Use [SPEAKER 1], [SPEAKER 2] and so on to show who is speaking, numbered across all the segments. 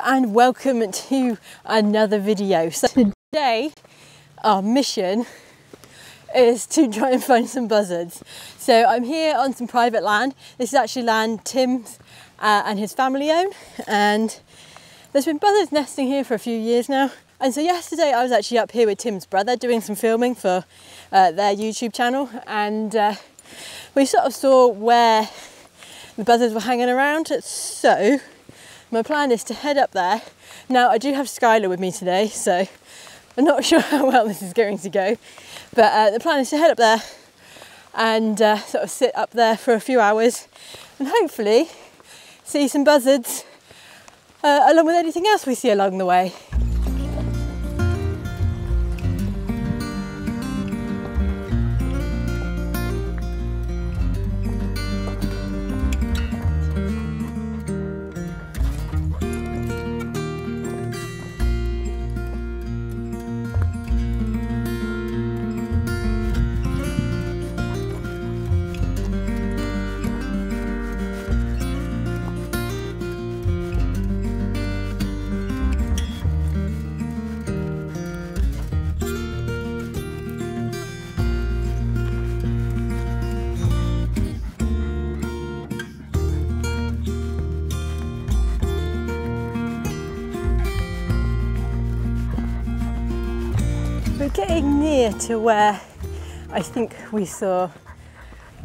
[SPEAKER 1] and welcome to another video. So today our mission is to try and find some buzzards. So I'm here on some private land. This is actually land Tim's and his family own, and there's been buzzards nesting here for a few years now. And so yesterday I was actually up here with Tim's brother doing some filming for their YouTube channel, and we sort of saw where the buzzards were hanging around. So my plan is to head up there. Now I do have Skylar with me today, so I'm not sure how well this is going to go, but the plan is to head up there and sort of sit up there for a few hours and hopefully see some buzzards along with anything else we see along the way. We're getting near to where I think we saw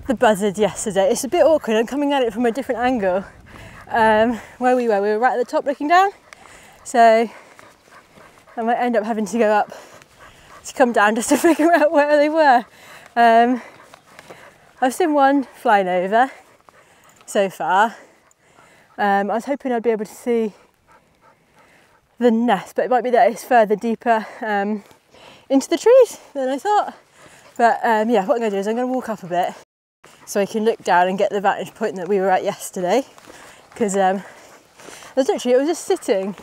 [SPEAKER 1] the buzzard yesterday. It's a bit awkward, I'm coming at it from a different angle. Where we were right at the top looking down. So I might end up having to go up to come down just to figure out where they were. I've seen one flying over so far. I was hoping I'd be able to see the nest, but it might be that it's further deeper into the trees than I thought. But yeah, what I'm going to do is I'm going to walk up a bit so I can look down and get the vantage point that we were at yesterday, because it was just sitting.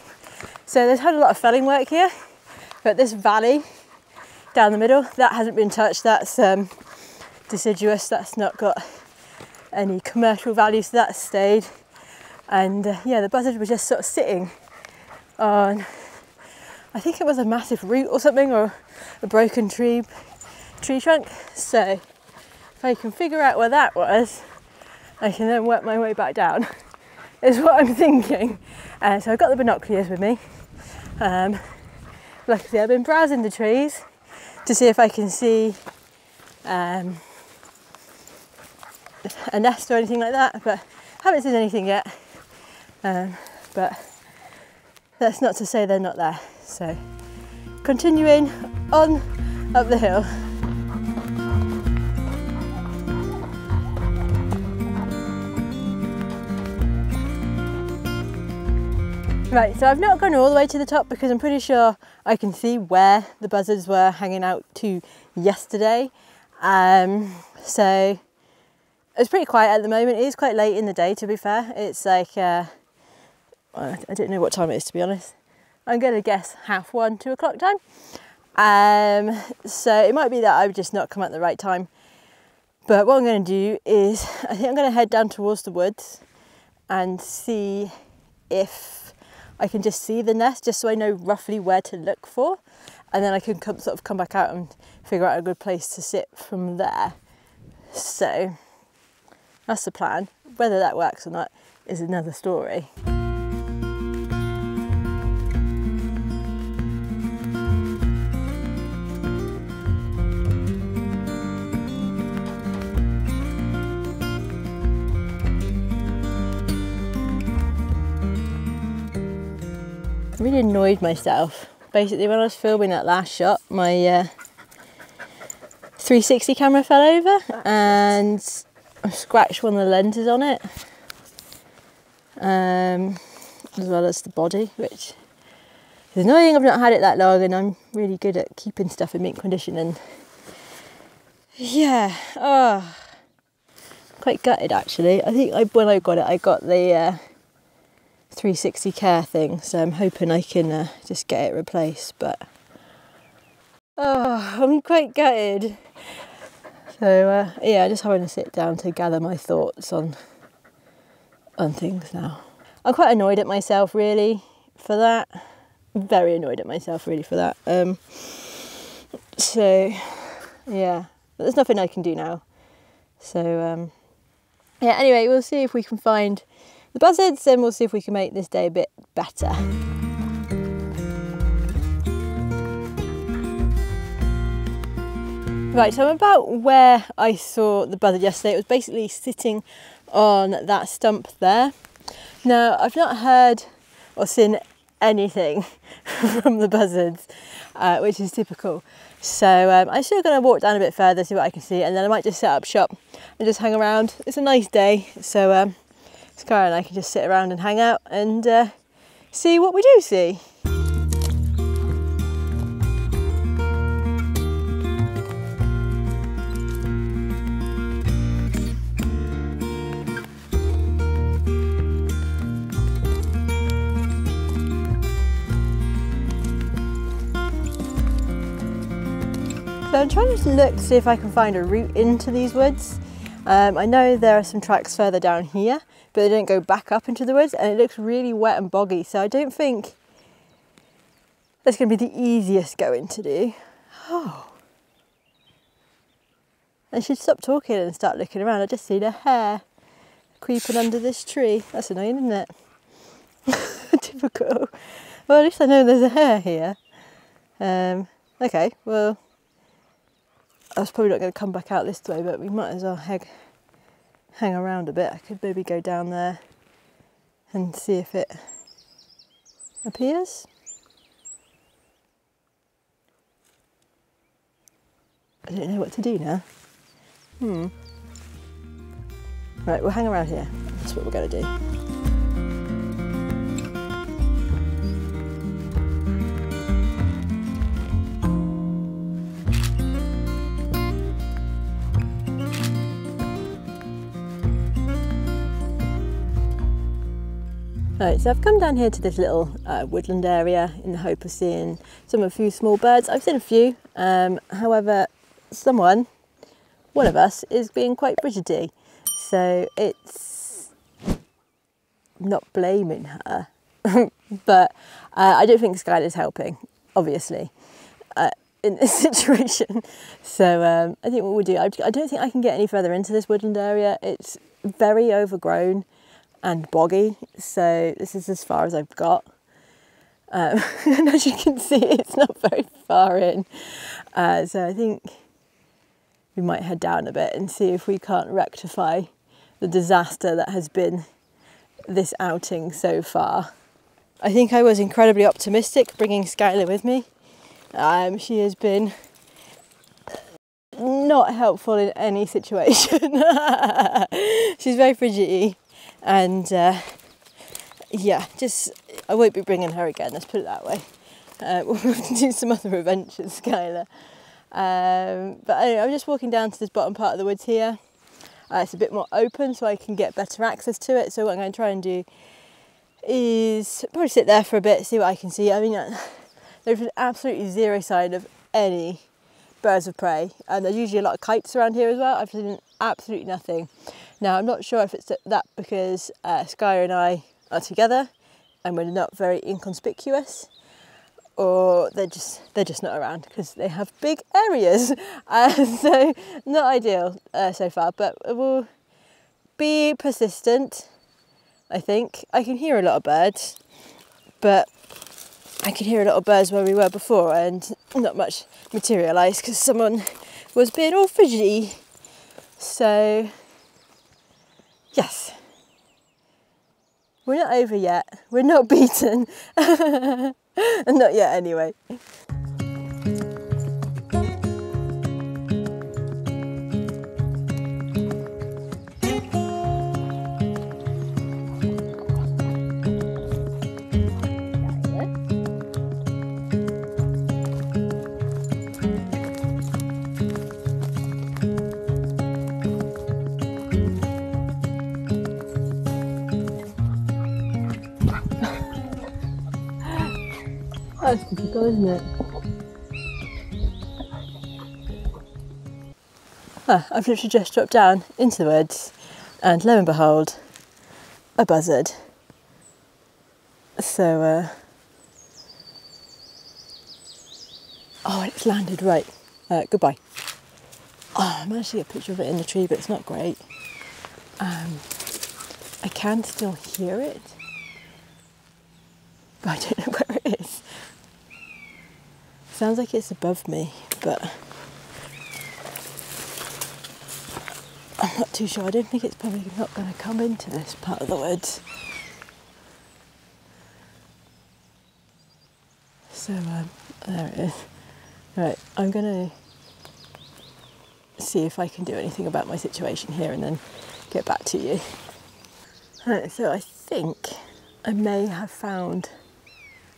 [SPEAKER 1] So there's had a lot of felling work here, but this valley down the middle, that hasn't been touched. That's deciduous, that's not got any commercial value, so that's stayed. And yeah, the buzzard was just sort of sitting on, I think it was a massive root or something, or a broken tree trunk. So if I can figure out where that was, I can then work my way back down, is what I'm thinking. So I've got the binoculars with me. Luckily I've been browsing the trees to see if I can see a nest or anything like that, but haven't seen anything yet. But that's not to say they're not there. So continuing on up the hill. Right, so I've not gone all the way to the top because I'm pretty sure I can see where the buzzards were hanging out to yesterday. So it's pretty quiet at the moment. It is quite late in the day, to be fair. It's like, I don't know what time it is, to be honest. I'm going to guess 1:30, 2 o'clock time. So it might be that I've just not come at the right time. But what I'm going to do is, I think I'm going to head down towards the woods and see if I can just see the nest, just so I know roughly where to look for. And then I can come back out and figure out a good place to sit from there. So that's the plan. Whether that works or not is another story. I really annoyed myself. Basically, when I was filming that last shot, my 360 camera fell over and I scratched one of the lenses on it, as well as the body, which is annoying. I've not had it that long and I'm really good at keeping stuff in mint condition, and yeah, quite gutted actually. I think when I got it, I got the 360 care thing, so I'm hoping I can just get it replaced, but I'm quite gutted. So yeah, just having to sit down to gather my thoughts on things now. I'm quite annoyed at myself really for that. Very annoyed at myself really for that. So yeah, there's nothing I can do now. So yeah, anyway, we'll see if we can find the buzzards and we'll see if we can make this day a bit better. Right, so I'm about where I saw the buzzard yesterday. It was basically sitting on that stump there. Now, I've not heard or seen anything from the buzzards, which is typical. So I'm still going to walk down a bit further, see what I can see, and then I might just set up shop and just hang around. It's a nice day, so Skylar and I can just sit around and hang out and see what we do see. So I'm trying to look to see if I can find a route into these woods. I know there are some tracks further down here, but they don't go back up into the woods, and it looks really wet and boggy, so I don't think that's going to be the easiest going to do. Oh. I should stop talking and start looking around. I just see the hare creeping under this tree. That's annoying, isn't it? Typical. Well, at least I know there's a hare here. Okay, well, I was probably not going to come back out this way, but we might as well hang around a bit. I could maybe go down there and see if it appears. I don't know what to do now. Right, we'll hang around here. That's what we're going to do. Right, so I've come down here to this little woodland area in the hope of seeing a few small birds. I've seen a few, however, one of us is being quite fidgety, so it's not blaming her, but I don't think Skylar's helping, obviously, in this situation. So I think what we'll do, I don't think I can get any further into this woodland area. It's very overgrown and boggy, so this is as far as I've got. And as you can see, it's not very far in. So I think we might head down a bit and see if we can't rectify the disaster that has been this outing so far. I think I was incredibly optimistic bringing Skylar with me. She has been not helpful in any situation. She's very fidgety. And yeah, I won't be bringing her again, let's put it that way. We'll have to do some other adventures, Skylar. But anyway, I'm just walking down to this bottom part of the woods here. It's a bit more open, so I can get better access to it. So what I'm going to try and do is probably sit there for a bit, see what I can see. I mean, there's absolutely zero sign of any birds of prey, and there's usually a lot of kites around here as well. I've seen absolutely nothing. Now, I'm not sure if it's that because Skylar and I are together and we're not very inconspicuous, or they're just not around because they have big areas. So not ideal so far, but we'll be persistent, I think. I can hear a lot of birds, but I could hear a lot of birds where we were before and not much materialised because someone was being all fidgety. So yes, we're not over yet. We're not beaten. Not yet anyway. That's typical, isn't it? I've literally just dropped down into the woods and lo and behold, a buzzard. So Oh, and it's landed, right. Goodbye. Oh, I managed to get a picture of it in the tree, but it's not great. I can still hear it, but I don't know where it is. Sounds like it's above me, but I'm not too sure. I don't think it's probably not going to come into this part of the woods. So there it is. Right, I'm going to see if I can do anything about my situation here and then get back to you. Right, so I think I may have found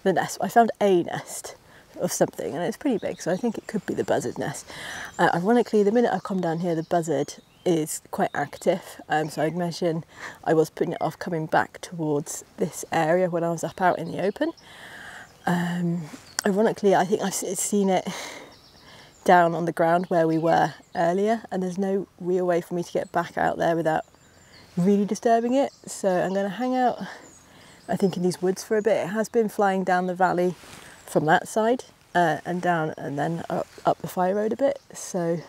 [SPEAKER 1] the nest. I found a nest of something and it's pretty big, so I think it could be the buzzard nest. Ironically, the minute I come down here, the buzzard is quite active, so I'd imagine I was putting it off coming back towards this area when I was up out in the open. Ironically, I think I've seen it down on the ground where we were earlier, and there's no real way for me to get back out there without really disturbing it. So I'm going to hang out, I think, in these woods for a bit. It has been flying down the valley from that side and down and then up the fire road a bit. So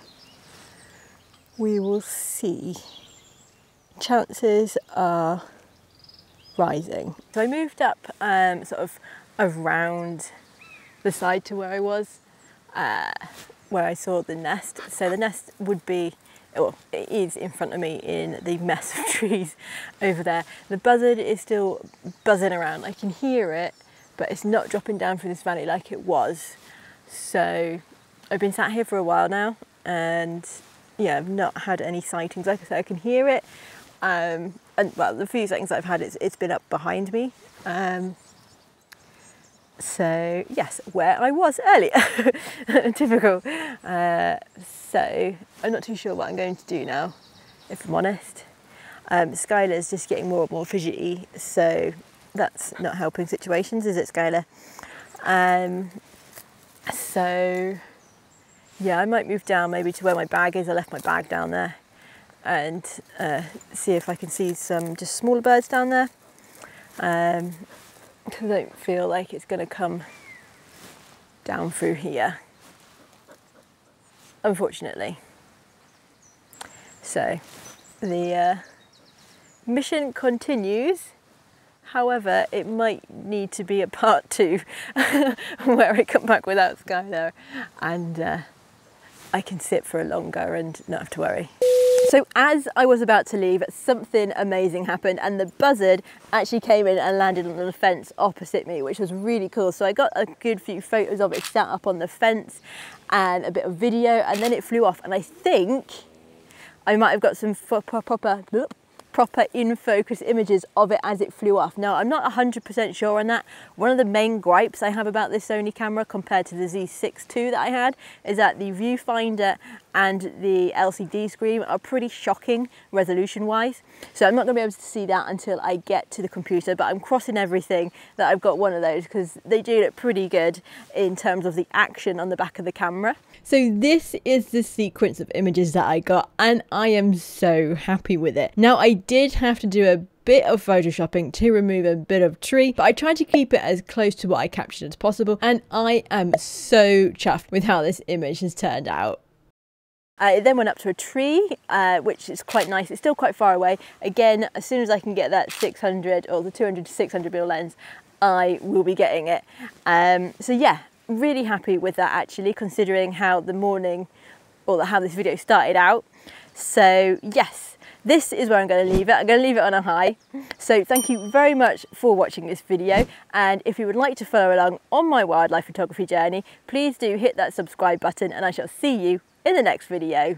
[SPEAKER 1] we will see. Chances are rising. So I moved up sort of around the side to where I was, where I saw the nest. So the nest would be, well, it is in front of me in the mess of trees over there. The buzzard is still buzzing around. I can hear it, but it's not dropping down through this valley like it was. So I've been sat here for a while now, and yeah, I've not had any sightings. Like I said, I can hear it, and well, the few sightings I've had, it's been up behind me. So yes, where I was earlier, typical. So I'm not too sure what I'm going to do now, if I'm honest. Skylar's just getting more and more fidgety, so that's not helping situations, is it, Skylar? So yeah, I might move down maybe to where my bag is. I left my bag down there, and see if I can see some just smaller birds down there. I don't feel like it's going to come down through here, unfortunately. So the mission continues. However, it might need to be a part 2 where I come back without Skylar and I can sit for longer and not have to worry. So as I was about to leave, something amazing happened, and the buzzard actually came in and landed on the fence opposite me, which was really cool. So I got a good few photos of it sat up on the fence and a bit of video, and then it flew off, and I think I might have got some proper in-focus images of it as it flew off. Now, I'm not 100% sure on that. One of the main gripes I have about this Sony camera compared to the Z6 II that I had is that the viewfinder and the LCD screen are pretty shocking resolution-wise. So I'm not going to be able to see that until I get to the computer, but I'm crossing everything that I've got one of those because they do look pretty good in terms of the action on the back of the camera. So this is the sequence of images that I got, and I am so happy with it. Now, I did have to do a bit of photoshopping to remove a bit of tree, but I tried to keep it as close to what I captured as possible, and I am so chuffed with how this image has turned out. It then went up to a tree, which is quite nice. It's still quite far away. Again, as soon as I can get that 600 or the 200 to 600 mm lens, I will be getting it. So yeah, really happy with that actually, considering how the morning or how this video started out. So yes, this is where I'm going to leave it. I'm going to leave it on a high. So thank you very much for watching this video, and if you would like to follow along on my wildlife photography journey, please do hit that subscribe button, and I shall see you in the next video.